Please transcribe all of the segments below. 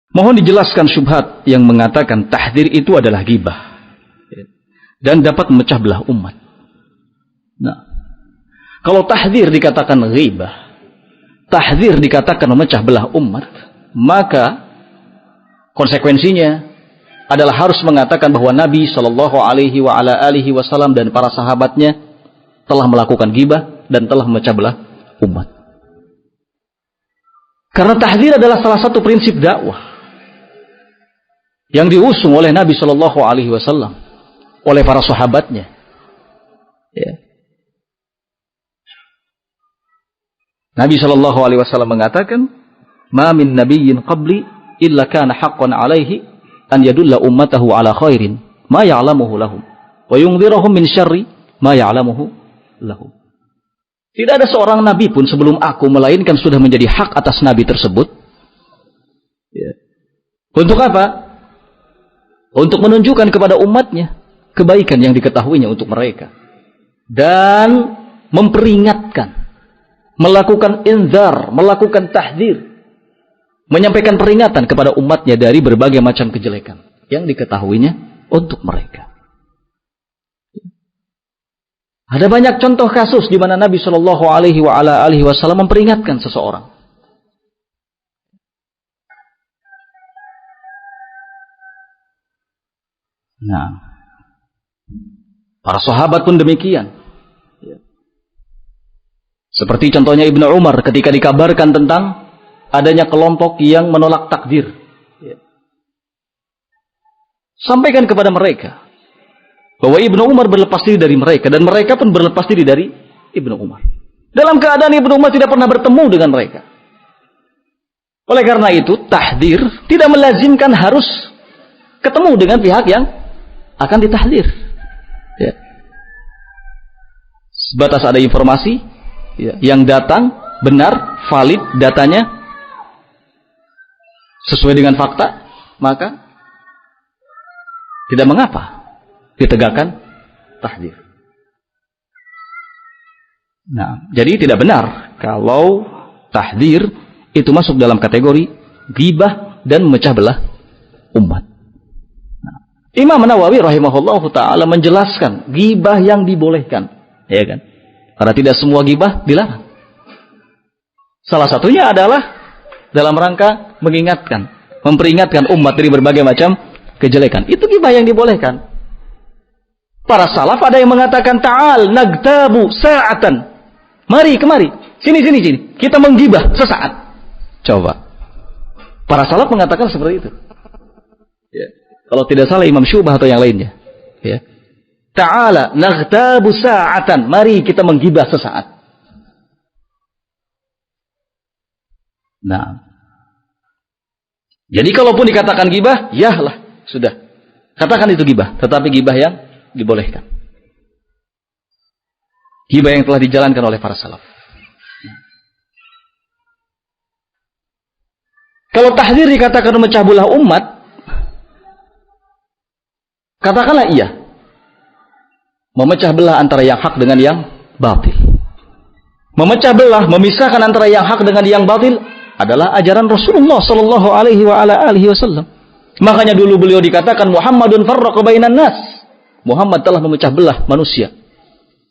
Mohon dijelaskan syubhat yang mengatakan tahdzir itu adalah ghibah dan dapat memecah belah umat. Nah, kalau tahdzir dikatakan ghibah, tahdzir dikatakan memecah belah umat, maka konsekuensinya adalah harus mengatakan bahwa Nabi Shallallahu Alaihi Wasallam dan para sahabatnya telah melakukan ghibah dan telah memecah belah umat. Karena tahdzir adalah salah satu prinsip dakwah yang diusung oleh Nabi Shallallahu Alaihi Wasallam, oleh para sahabatnya. Ya. Nabi Shallallahu Alaihi Wasallam mengatakan, "Ma min nabiyyin qabli illa kana haqqan alaihi an yadulla ummatahu ala khairin ma ya'lamuhu lahum wa yunzirahum min syarri ma ya'lamuhu lahum." Tidak ada seorang nabi pun sebelum aku melainkan sudah menjadi hak atas nabi tersebut. Ya. Untuk apa? Untuk menunjukkan kepada umatnya kebaikan yang diketahuinya untuk mereka. Dan memperingatkan, melakukan inzar, melakukan tahdzir, menyampaikan peringatan kepada umatnya dari berbagai macam kejelekan yang diketahuinya untuk mereka. Ada banyak contoh kasus di mana Nabi Shallallahu Alaihi Wasallam memperingatkan seseorang. Nah, para sahabat pun demikian. Seperti contohnya Ibnu Umar ketika dikabarkan tentang adanya kelompok yang menolak takdir. Sampaikan kepada mereka bahwa Ibnu Umar berlepas diri dari mereka dan mereka pun berlepas diri dari Ibnu Umar. Dalam keadaan Ibnu Umar tidak pernah bertemu dengan mereka. Oleh karena itu, tahdzir tidak melazimkan harus ketemu dengan pihak yang akan ditahdzir. Ya. Sebatas ada informasi yang datang benar, valid datanya sesuai dengan fakta, maka tidak mengapa ditegakkan tahdzir. Nah, jadi tidak benar kalau tahdzir itu masuk dalam kategori ghibah dan memecah belah umat. Nah, Imam Nawawi rahimahullahu taala menjelaskan ghibah yang dibolehkan, ya kan? Karena tidak semua ghibah dilarang. Salah satunya adalah dalam rangka mengingatkan, memperingatkan umat dari berbagai macam kejelekan. Itu ghibah yang dibolehkan. Para salaf ada yang mengatakan ta'al nagtabu sa'atan. Mari kemari, sini. Kita menggibah sesaat. Coba. Para salaf mengatakan seperti itu. Ya. Kalau tidak salah Imam Syu'bah atau yang lainnya. Ya. Ta'ala naghtabu sa'atan. Mari kita menggibah sesaat. Nah. Jadi kalaupun dikatakan gibah, yahlah, sudah. Katakan itu gibah, tetapi gibah yang dibolehkan. Gibah yang telah dijalankan oleh para salaf. Kalau tahdzir dikatakan memecah belah umat, katakanlah iya. Memecah belah antara yang hak dengan yang batil. Memecah belah, memisahkan antara yang hak dengan yang batil adalah ajaran Rasulullah sallallahu alaihi wasallam. Makanya dulu beliau dikatakan Muhammadun farraqa bainan nas. Muhammad telah memecah belah manusia.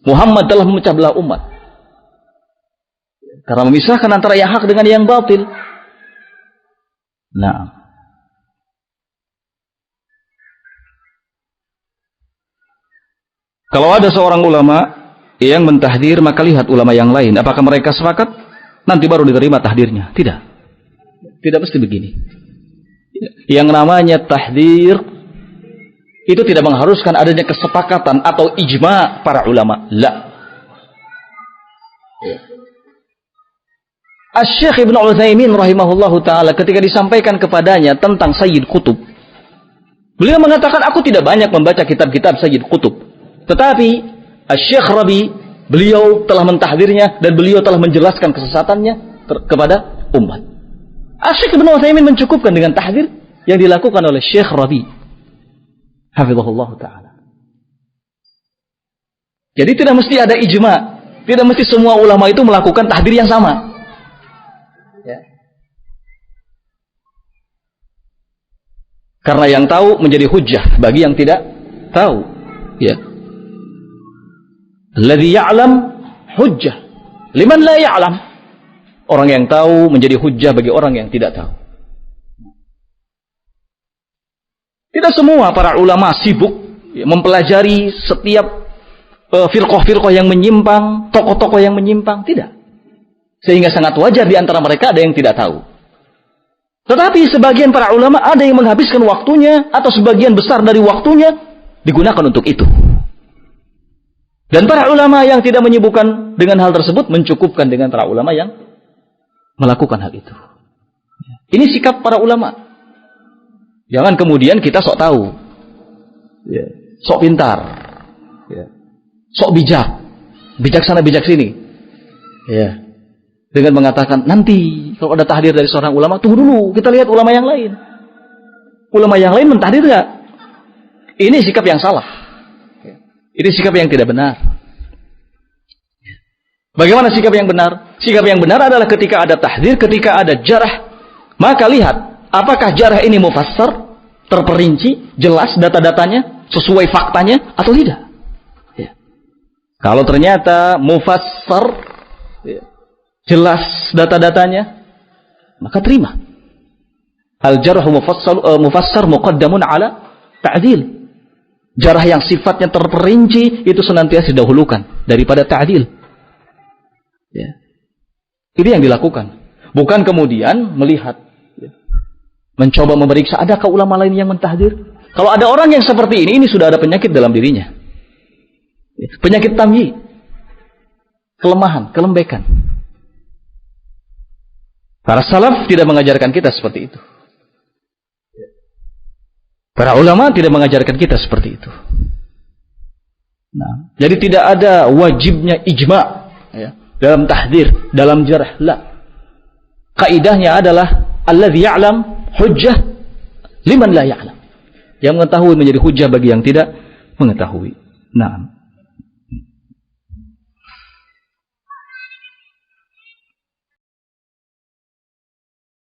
Muhammad telah memecah belah umat. Karena memisahkan antara yang hak dengan yang batil. Nah, kalau ada seorang ulama yang mentahdir, maka lihat ulama yang lain. Apakah mereka sepakat? Nanti baru diterima tahdirnya. Tidak. Tidak mesti begini. Yang namanya tahdir itu tidak mengharuskan adanya kesepakatan atau ijma para ulama. La. Asy-Syaikh Ibnu Utsaimin rahimahullahu taala ketika disampaikan kepadanya tentang Sayyid Qutb, beliau mengatakan, aku tidak banyak membaca kitab-kitab Sayyid Qutb, tetapi Asy-Syaikh Rabi, beliau telah mentahdirnya dan beliau telah menjelaskan kesesatannya kepada umat. Asy-Syaikh Ibnu Utsaimin mencukupkan dengan tahdir yang dilakukan oleh Syekh Rabi, hafizahullah ta'ala. Jadi tidak mesti ada ijma, tidak mesti semua ulama itu melakukan tahdir yang sama. Ya. Karena yang tahu menjadi hujjah bagi yang tidak tahu. Ya. Alladzi ya'lam hujjah liman la ya'lam. Orang yang tahu menjadi hujjah bagi orang yang tidak tahu. Tidak semua para ulama sibuk mempelajari setiap firqah-firqah yang menyimpang, tokoh-tokoh yang menyimpang, tidak. Sehingga sangat wajar di antara mereka ada yang tidak tahu. Tetapi sebagian para ulama ada yang menghabiskan waktunya atau sebagian besar dari waktunya digunakan untuk itu. Dan para ulama yang tidak menyibukkan dengan hal tersebut mencukupkan dengan para ulama yang melakukan hal itu. Ini sikap para ulama. Jangan kemudian kita sok tahu, sok pintar, sok bijak, bijaksana bijak sini, dengan mengatakan nanti kalau ada tahdir dari seorang ulama, tunggu dulu kita lihat ulama yang lain. Ulama yang lain mentahdir nggak? Ini sikap yang salah. Ini sikap yang tidak benar. Bagaimana sikap yang benar? Sikap yang benar adalah ketika ada tahdir, ketika ada jarah, maka lihat apakah jarah ini mufassar, terperinci, jelas data-datanya, sesuai faktanya atau tidak. Kalau ternyata mufassar, jelas data-datanya, maka terima. Al-jarhu mufassar muqaddamun ala ta'dil. Jarah yang sifatnya terperinci itu senantiasa didahulukan daripada ta'dil. Ini yang dilakukan. Bukan kemudian melihat, mencoba memeriksa adakah ulama lain yang mentahdir. Kalau ada orang yang seperti ini sudah ada penyakit dalam dirinya. Penyakit tamyi, kelemahan, kelembekan. Para salaf tidak mengajarkan kita seperti itu. Para ulama tidak mengajarkan kita seperti itu. Nah, jadi tidak ada wajibnya ijma' dalam tahdir, dalam jarh. La. Kaidahnya adalah alladzi ya'lam hujjah liman la ya'lam. Yang mengetahui menjadi hujjah bagi yang tidak mengetahui. Nah.